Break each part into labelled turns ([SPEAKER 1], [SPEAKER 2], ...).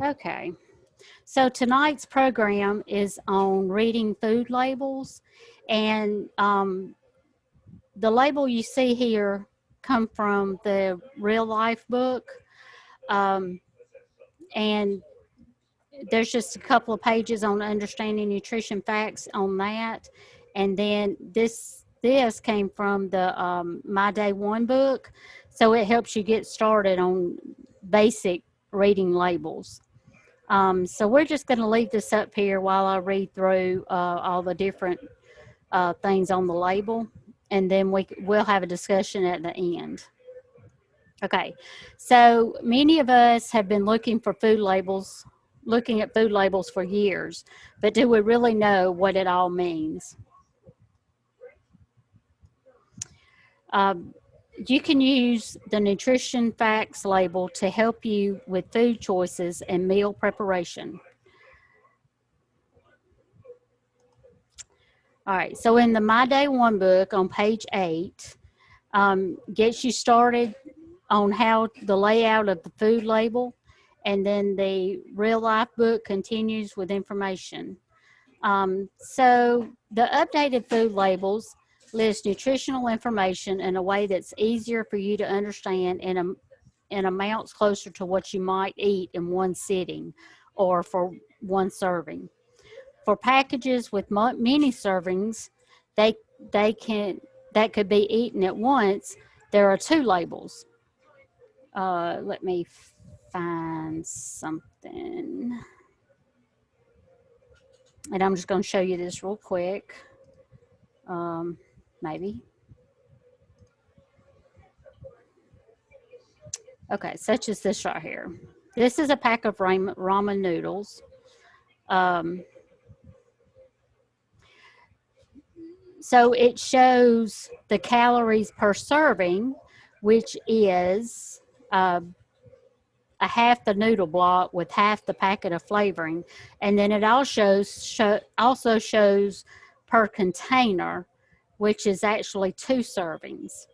[SPEAKER 1] Okay, so tonight's program is on reading food labels, and the label you see here come from the real life book, um, and there's just a couple of pages on understanding nutrition facts on that, and then this came from the My Day One book, so it helps you get started on basic reading labels. So we're just going to leave this up here while I read through all the different things on the label, and then we'll have a discussion at the end. Okay, so many of us have been looking at food labels for years, but do we really know what it all means? You can use the nutrition facts label to help you with food choices and meal preparation. All right, so in the My Day One book on page 8, gets you started on how the layout of the food label, and then the real life book continues with information. So the updated food labels list nutritional information in a way that's easier for you to understand in amounts closer to what you might eat in one sitting or for one serving. For packages with many servings, that could be eaten at once, there are 2 labels. Let me find something. And I'm just going to show you this real quick. Maybe. Okay, such as this right here. This is a pack of ramen noodles. So it shows the calories per serving, which is a half the noodle block with half the packet of flavoring. And then it also shows per container, which is actually 2 servings,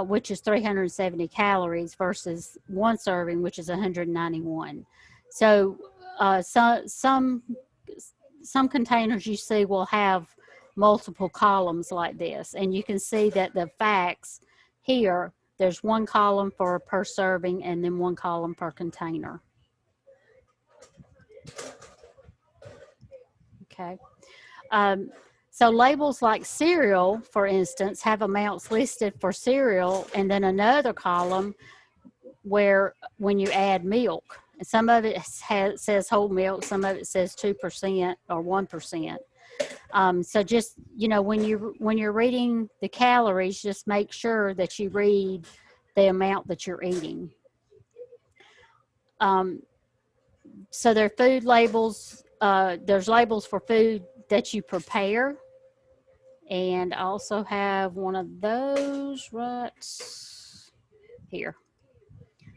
[SPEAKER 1] which is 370 calories versus 1 serving, which is 191. So some containers you see will have multiple columns like this, and you can see that the facts here, there's 1 column for per serving and then 1 column per container. Okay. So labels like cereal, for instance, have amounts listed for cereal, and then another column where when you add milk, some of it says whole milk, some of it says 2% or 1%. So just, when you're reading the calories, just make sure that you read the amount that you're eating. So there are food labels. There's labels for food that you prepare. And I also have one of those right here.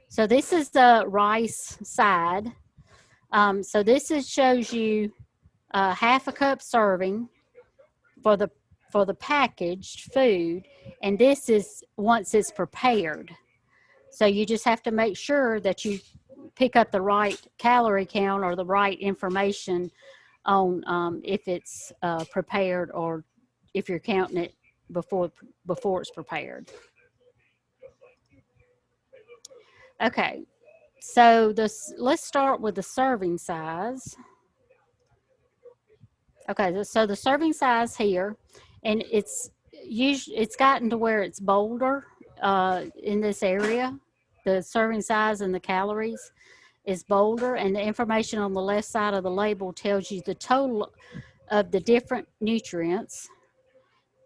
[SPEAKER 1] So this is the rice side. So this shows you half a cup serving for the packaged food, and this is once it's prepared. So you just have to make sure that you pick up the right calorie count or the right information on if it's prepared or if you're counting it before it's prepared. Okay, so let's start with the serving size. Okay, so the serving size here, and it's gotten to where it's bolder in this area. The serving size and the calories is bolder, and the information on the left side of the label tells you the total of the different nutrients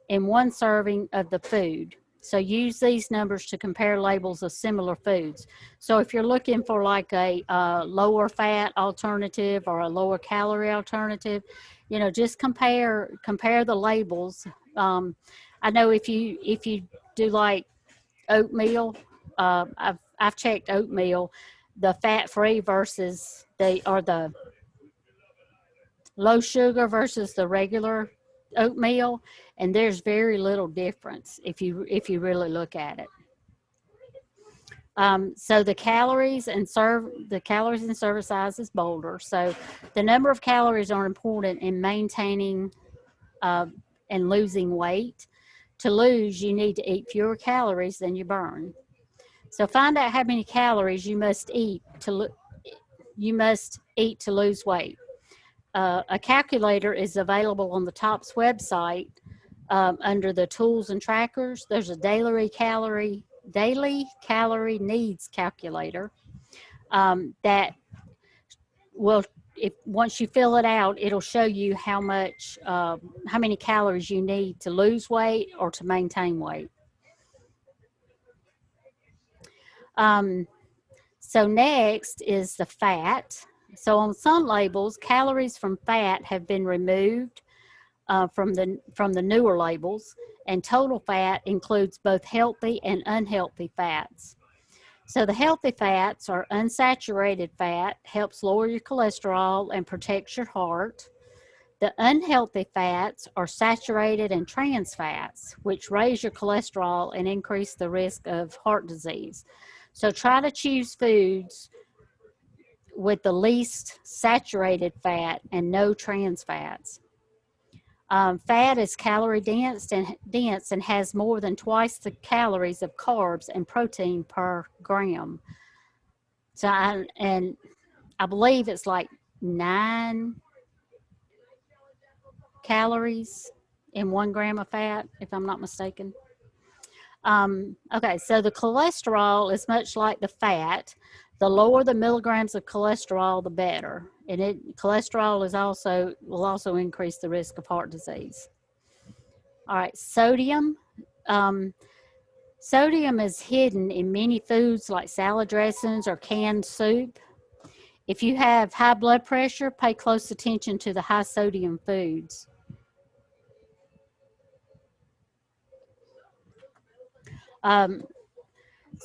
[SPEAKER 1] in 1 serving of the food. So use these numbers to compare labels of similar foods. So if you're looking for like a lower fat alternative or a lower calorie alternative, just compare the labels. I know if you do like oatmeal, I've checked oatmeal, the fat-free versus the low sugar versus the regular oatmeal, and there's very little difference if you really look at it. So the calories and serving size is bolder. So the number of calories are important in maintaining uh, and losing weight. To lose, you need to eat fewer calories than you burn. So find out how many calories you must eat to lose weight. A calculator is available on the TOPS website under the tools and trackers. There's a daily calorie needs calculator that will, if once you fill it out, it'll show you how many calories you need to lose weight or to maintain weight. So next is the fat. So on some labels, calories from fat have been removed from the newer labels, and total fat includes both healthy and unhealthy fats. So the healthy fats are unsaturated fat, helps lower your cholesterol and protects your heart. The unhealthy fats are saturated and trans fats, which raise your cholesterol and increase the risk of heart disease. So try to choose foods with the least saturated fat and no trans fats. Fat is calorie dense and has more than twice the calories of carbs and protein per gram. So I believe it's like 9 calories in 1 gram of fat, if I'm not mistaken. Okay, so the cholesterol is much like the fat. The lower the milligrams of cholesterol, the better. And cholesterol will also increase the risk of heart disease. All right, sodium. Sodium is hidden in many foods like salad dressings or canned soup. If you have high blood pressure, pay close attention to the high sodium foods.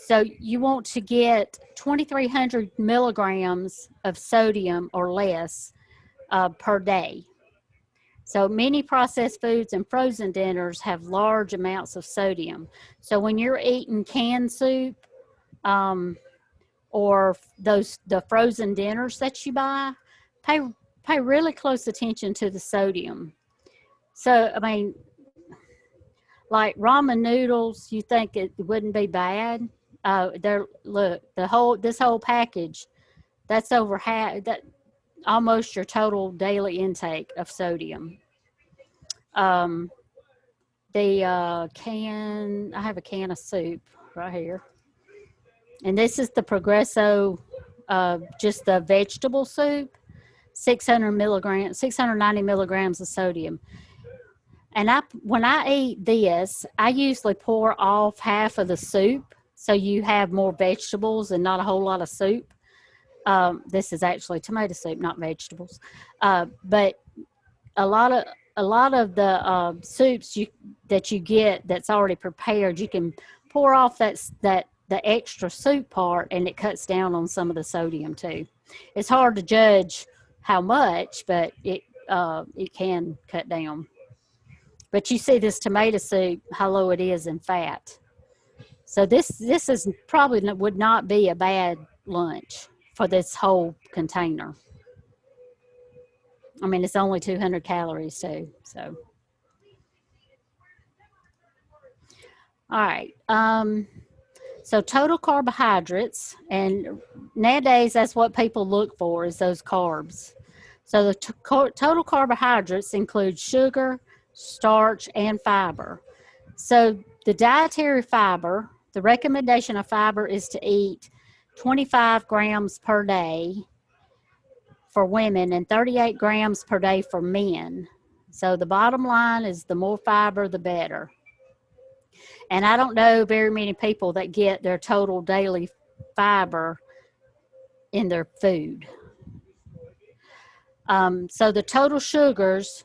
[SPEAKER 1] So you want to get 2,300 milligrams of sodium or less per day. So many processed foods and frozen dinners have large amounts of sodium. So when you're eating canned soup or the frozen dinners that you buy, pay really close attention to the sodium. So, I mean, like ramen noodles, you think it wouldn't be bad? This whole package, that's over half, that almost your total daily intake of sodium. I have a can of soup right here, and this is the Progresso, just the vegetable soup, 690 milligrams of sodium. And when I eat this, I usually pour off half of the soup so you have more vegetables and not a whole lot of soup. This is actually tomato soup, not vegetables. But a lot of the soups that you get that's already prepared, you can pour off the extra soup part, and it cuts down on some of the sodium too. It's hard to judge how much, but it can cut down. But you see this tomato soup, how low it is in fat. So this is probably would not be a bad lunch for this whole container. I mean, it's only 200 calories too. So, all right. So total carbohydrates, and nowadays that's what people look for, is those carbs. So the total carbohydrates include sugar, starch, and fiber. So the dietary fiber, the recommendation of fiber is to eat 25 grams per day for women and 38 grams per day for men. So the bottom line is the more fiber, the better. And I don't know very many people that get their total daily fiber in their food. So the total sugars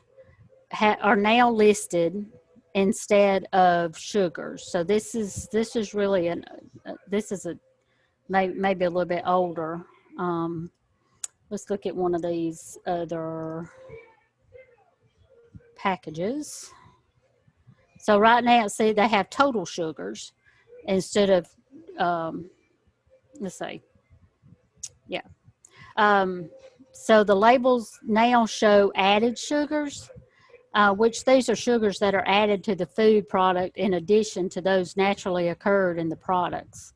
[SPEAKER 1] are now listed instead of sugars. So this is really maybe a little bit older. Let's look at one of these other packages. So right now, see, they have total sugars instead of let's see. Yeah. So the labels now show added sugars, which these are sugars that are added to the food product in addition to those naturally occurred in the products.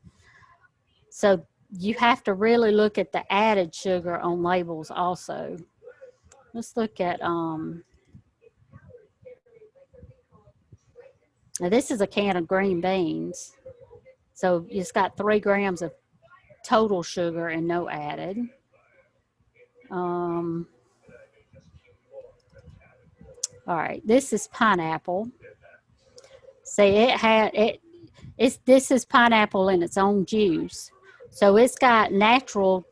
[SPEAKER 1] So you have to really look at the added sugar on labels also. Let's look at, now this is a can of green beans. So it's got 3 grams of total sugar and no added. All right, this is pineapple. See, this is pineapple in its own juice. So it's got natural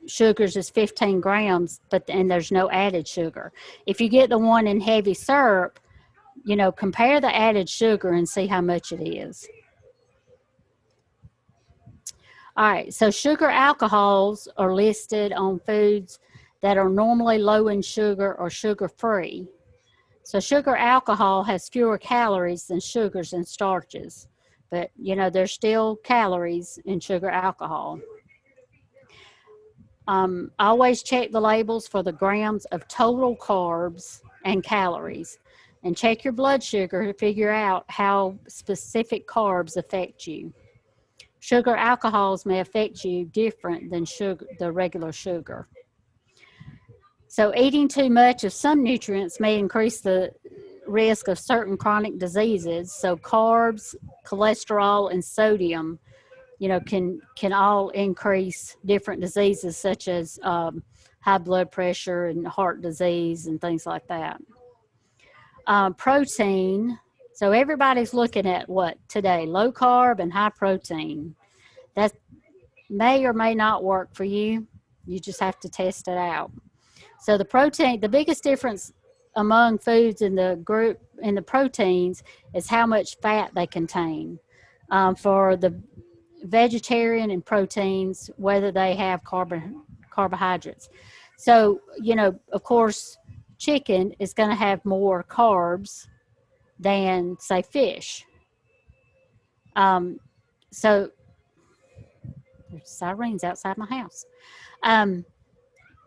[SPEAKER 1] sugars is 15 grams, and there's no added sugar. If you get the one in heavy syrup, you know, compare the added sugar and see how much it is. All right, so sugar alcohols are listed on foods that are normally low in sugar or sugar-free. So sugar alcohol has fewer calories than sugars and starches, but you know, there's still calories in sugar alcohol. Always check the labels for the grams of total carbs and calories, and check your blood sugar to figure out how specific carbs affect you. Sugar alcohols may affect you different than the regular sugar. So eating too much of some nutrients may increase the risk of certain chronic diseases. So carbs, cholesterol, and sodium, you know, can all increase different diseases such as high blood pressure and heart disease and things like that. Protein. So everybody's looking at what today? Low carb and high protein. That may or may not work for you. You just have to test it out. So the protein, the biggest difference among foods in the group in the proteins is how much fat they contain. For the vegetarian and proteins, whether they have carbohydrates. So, you know, of course, chicken is going to have more carbs than, say, fish. So, there's sirens outside my house.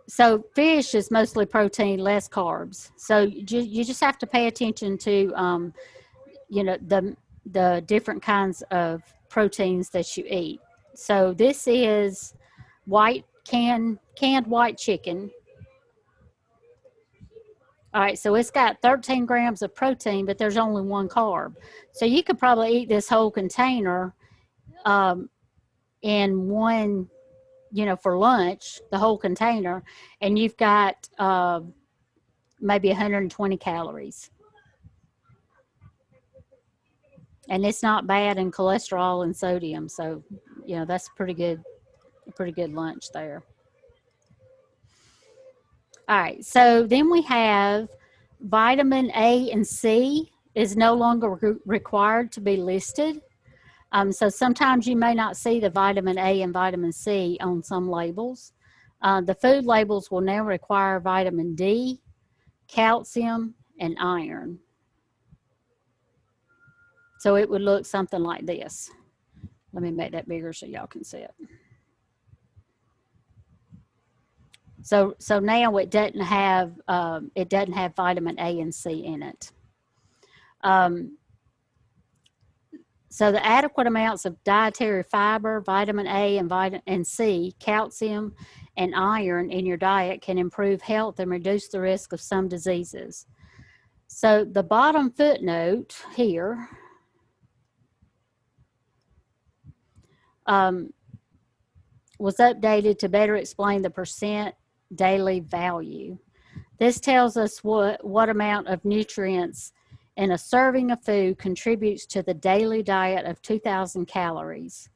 [SPEAKER 1] So fish is mostly protein, less carbs. So you just have to pay attention to, you know, the different kinds of proteins that you eat. So this is canned white chicken. All right, so it's got 13 grams of protein, but there's only 1 carb. So you could probably eat this whole container in one, you know, for lunch, the whole container, and you've got maybe 120 calories. And it's not bad in cholesterol and sodium, so you know that's a pretty good lunch there. All right, so then we have vitamin A and C is no longer required to be listed. So sometimes you may not see the vitamin A and vitamin C on some labels. The food labels will now require vitamin D, calcium, and iron. So it would look something like this. Let me make that bigger so y'all can see it. So now it doesn't have vitamin A and C in it. So the adequate amounts of dietary fiber, vitamin A and C, calcium, and iron in your diet can improve health and reduce the risk of some diseases. So the bottom footnote here was updated to better explain the percent daily value. This tells us what amount of nutrients in a serving of food contributes to the daily diet of 2,000 calories.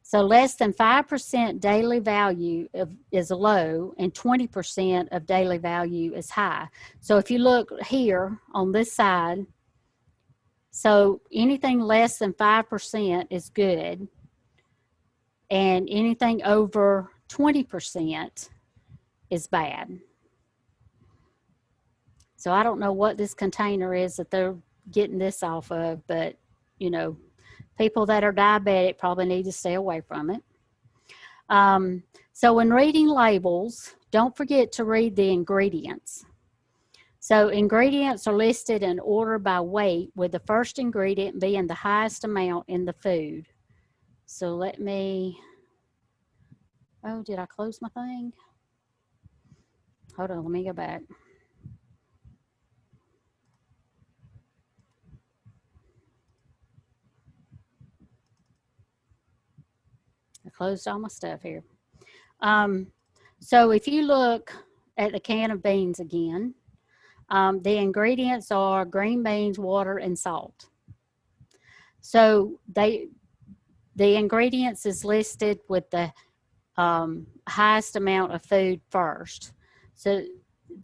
[SPEAKER 1] So less than 5% daily value is low and 20% of daily value is high. So if you look here on this side, so anything less than 5% is good, and anything over 20% is bad. So I don't know what this container is that they're getting this off of, but, you know, people that are diabetic probably need to stay away from it. So when reading labels, don't forget to read the ingredients. So ingredients are listed in order by weight, with the first ingredient being the highest amount in the food. So let me, oh, did I close my thing? Hold on, let me go back. I closed all my stuff here. So if you look at the can of beans again, the ingredients are green beans, water, and salt. So the ingredients is listed with the highest amount of food first. So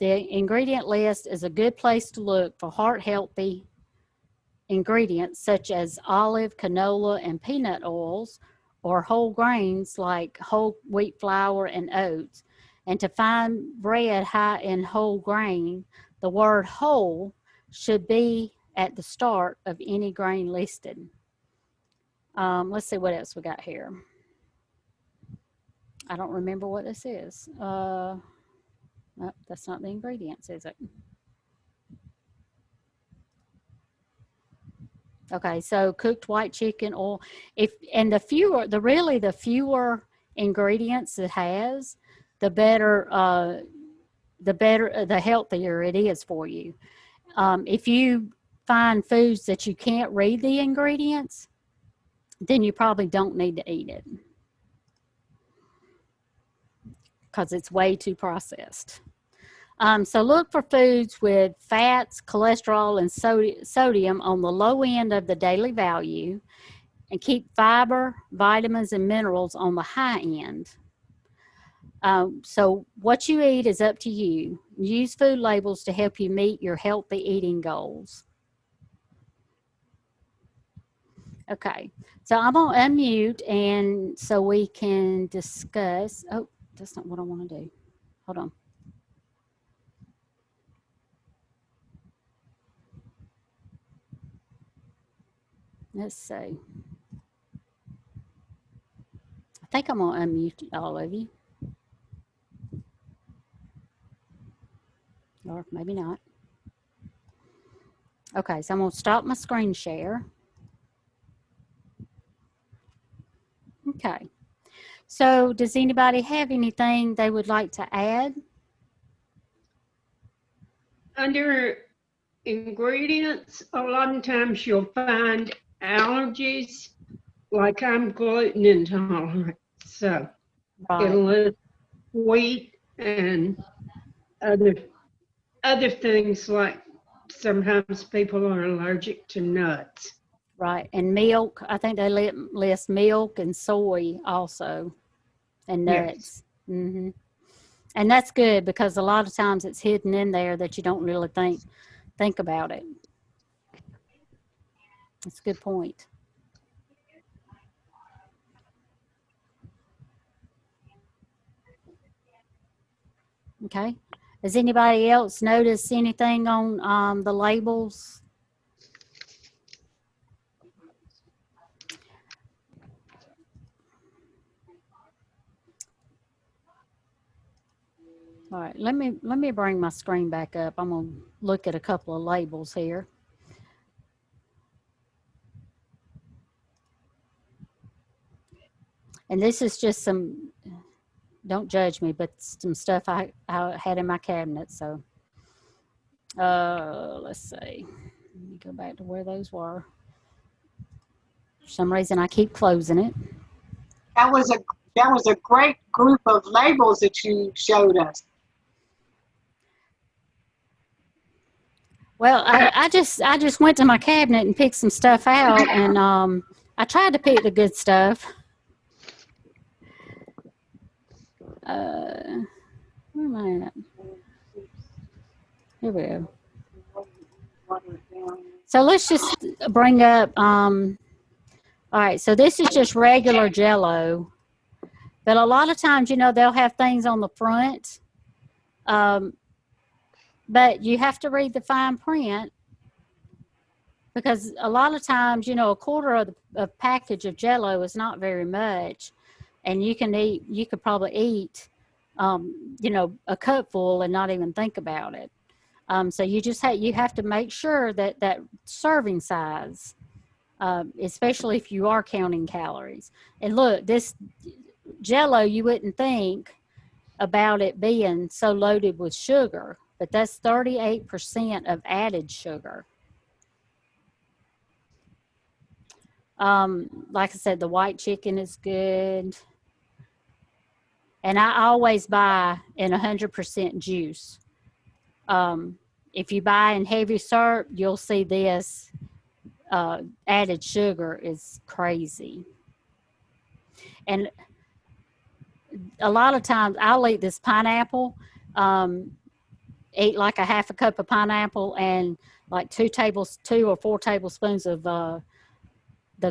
[SPEAKER 1] the ingredient list is a good place to look for heart-healthy ingredients such as olive, canola, and peanut oils, or whole grains like whole wheat flour and oats. And to find bread high in whole grain, the word whole should be at the start of any grain listed. Let's see what else we got here. I don't remember what this is. Oh, that's not the ingredients, is it? Okay, so cooked white chicken, or the fewer ingredients it has, the better, the healthier it is for you. If you find foods that you can't read the ingredients, then you probably don't need to eat it because it's way too processed. So look for foods with fats, cholesterol, and sodium on the low end of the daily value, and keep fiber, vitamins, and minerals on the high end. So what you eat is up to you. Use food labels to help you meet your healthy eating goals. Okay, so I'm going to unmute, and so we can discuss. Oh, that's not what I want to do. Hold on. Let's see. I think I'm going to unmute all of you. Or maybe not. Okay, so I'm going to stop my screen share. Okay. So does anybody have anything they would like to add?
[SPEAKER 2] Under ingredients, a lot of times you'll find allergies, like I'm gluten intolerant, so it'll list wheat and other things, like sometimes people are allergic to nuts.
[SPEAKER 1] Right, and milk. I think they list milk and soy also, and nuts. Yes. Mm-hmm. And that's good, because a lot of times it's hidden in there that you don't really think about it. That's a good point. Okay. Does anybody else notice anything on the labels? All right, let me bring my screen back up. I'm going to look at a couple of labels here. And this is just some, don't judge me, but some stuff I had in my cabinet. So let's see. Let me go back to where those were. For some reason, I keep closing it.
[SPEAKER 3] That was a great group of labels that you showed us.
[SPEAKER 1] Well, I just went to my cabinet and picked some stuff out, and I tried to pick the good stuff. Where am I at? Here we go. So let's just bring up. All right, so this is just regular Jello, but a lot of times, you know, they'll have things on the front. But you have to read the fine print, because a lot of times, you know, a quarter of a package of Jello is not very much. and you could probably eat, a cupful and not even think about it. So you have to make sure that serving size, especially if you are counting calories. And look, this Jello, you wouldn't think about it being so loaded with sugar, but that's 38% of added sugar. Like I said, the white chicken is good. And I always buy in 100% juice. If you buy in heavy syrup, you'll see this added sugar is crazy. And a lot of times I'll eat this pineapple, eat like a half a cup of pineapple and like 2 or 4 tablespoons of the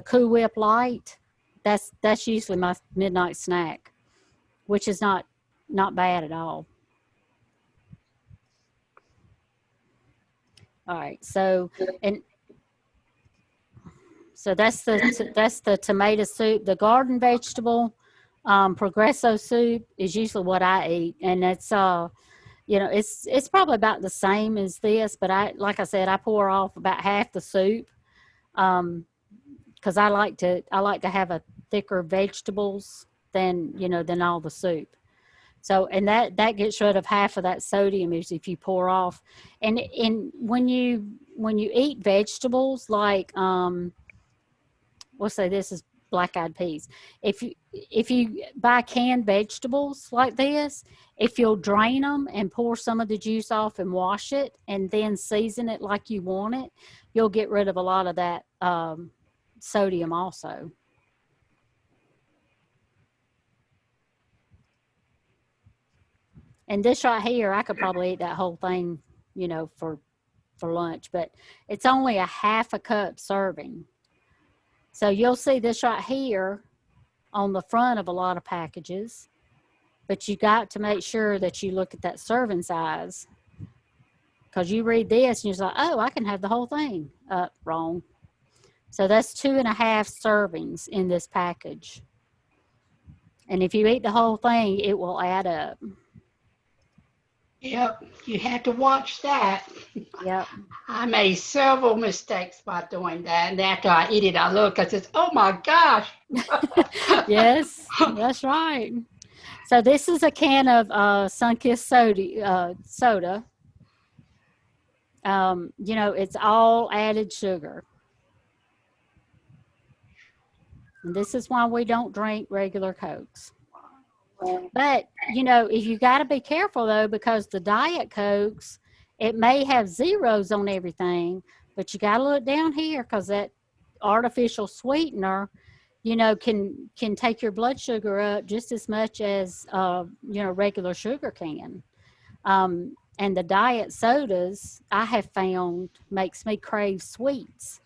[SPEAKER 1] Cool Whip Light. That's usually my midnight snack, which is not bad at all. All right, so that's the tomato soup. The garden vegetable Progresso soup is usually what I eat, and it's it's probably about the same as this, but like I said, I pour off about half the soup, because I like to have a thicker vegetables than all the soup. So, and that gets rid of half of that sodium if you pour off. And when you eat vegetables like we'll say this is black-eyed peas. If you buy canned vegetables like this, if you'll drain them and pour some of the juice off and wash it and then season it like you want it, you'll get rid of a lot of that sodium also. And this right here, I could probably eat that whole thing, for lunch, but it's only a half a cup serving. So you'll see this right here on the front of a lot of packages, but you got to make sure that you look at that serving size, because you read this and you're like, oh, I can have the whole thing. Wrong. So that's 2.5 servings in this package. And if you eat the whole thing, it will add up.
[SPEAKER 2] Yep, you had to watch that.
[SPEAKER 1] Yep.
[SPEAKER 2] I made several mistakes by doing that. And after I eat it, I look, I says, oh my gosh.
[SPEAKER 1] Yes, that's right. So this is a can of Sunkist soda. It's all added sugar. And this is why we don't drink regular Cokes. But, if you got to be careful, though, because the Diet Cokes, it may have zeros on everything, but you got to look down here, because that artificial sweetener, can take your blood sugar up just as much as, regular sugar can. And the diet sodas, I have found, makes me crave sweets.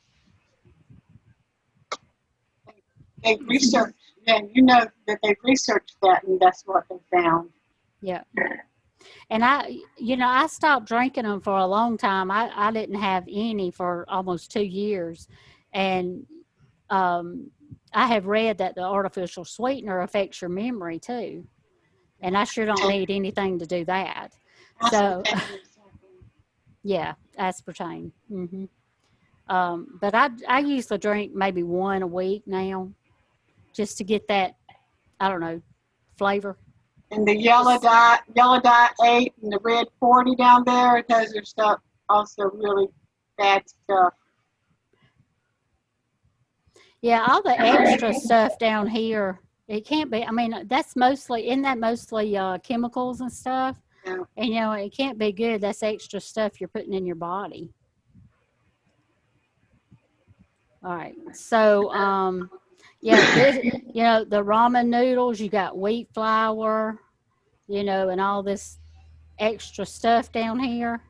[SPEAKER 3] They researched, and you know that they researched that, and that's what they found.
[SPEAKER 1] Yeah. And I stopped drinking them for a long time. I didn't have any for almost 2 years. And I have read that the artificial sweetener affects your memory too. And I sure don't need anything to do that. So, yeah, aspartame. Mm-hmm. But I usually drink maybe 1 a week now, just to get that, I don't know, flavor.
[SPEAKER 3] And the yellow dot 8 and the red 40 down there, those are stuff also really bad stuff.
[SPEAKER 1] Yeah, all the extra stuff down here, it can't be. I mean, that's mostly chemicals and stuff.
[SPEAKER 3] Yeah.
[SPEAKER 1] And it can't be good. That's extra stuff you're putting in your body. All right. So, the ramen noodles, you got wheat flour, and all this extra stuff down here.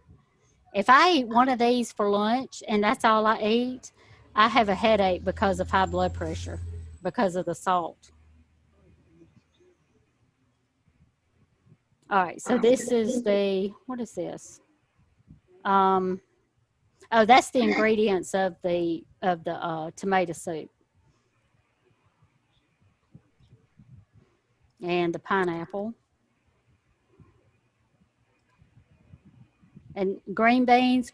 [SPEAKER 1] If I eat one of these for lunch and that's all I eat, I have a headache because of high blood pressure, because of the salt. All right, so this is what is this? That's the ingredients of the tomato soup. and the pineapple. And green beans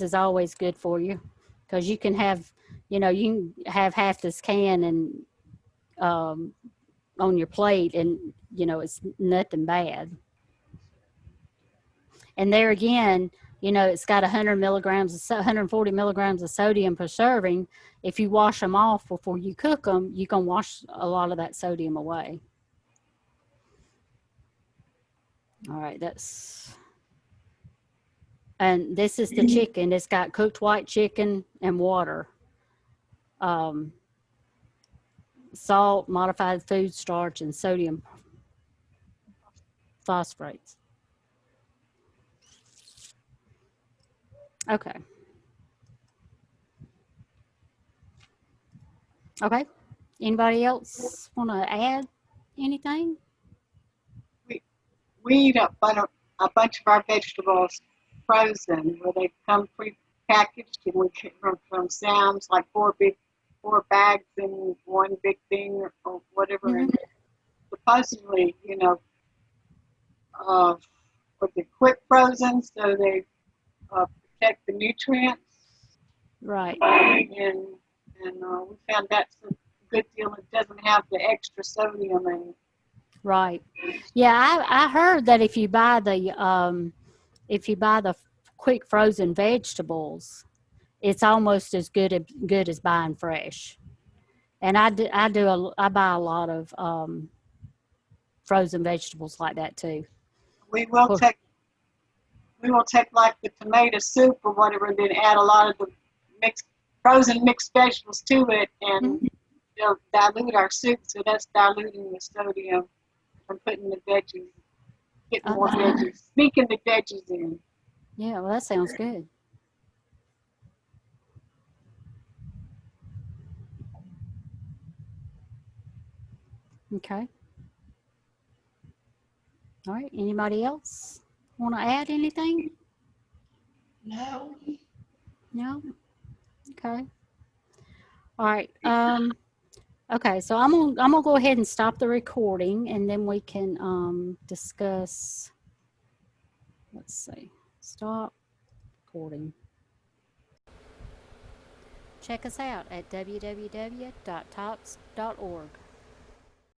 [SPEAKER 1] is always good for you because you can have, you can have half this can and on your plate, and it's nothing bad. And there again, it's got 140 milligrams of sodium per serving. If you wash them off before you cook them, you can wash a lot of that sodium away. All right, and this is the chicken. It's got cooked white chicken and water. Salt, modified food starch, and sodium phosphates. Okay. Okay. Anybody else want to add anything?
[SPEAKER 3] We eat a bunch of our vegetables frozen, where they come pre-packaged, and we get them from Sam's, like four bags in one big thing or whatever.
[SPEAKER 1] Mm-hmm.
[SPEAKER 3] And supposedly, with the quick frozen, so they protect the nutrients.
[SPEAKER 1] Right.
[SPEAKER 3] And we found that's a good deal. It doesn't have the extra sodium in it.
[SPEAKER 1] Right. Yeah, I heard that if you buy the quick frozen vegetables, it's almost as good as buying fresh. And I buy a lot of frozen vegetables like that too.
[SPEAKER 3] We will take like the tomato soup or whatever, and then add a lot of the frozen mixed vegetables to it, and they'll dilute our soup. So that's diluting the sodium from putting the veggies, getting more veggies, sneaking the veggies in.
[SPEAKER 1] Yeah, well, that sounds good. Okay. All right. Anybody else want to add anything?
[SPEAKER 2] No.
[SPEAKER 1] No? Okay. All right. Okay, so I'm gonna go ahead and stop the recording, and then we can discuss. Let's see. Stop recording. Check us out at www.tots.org.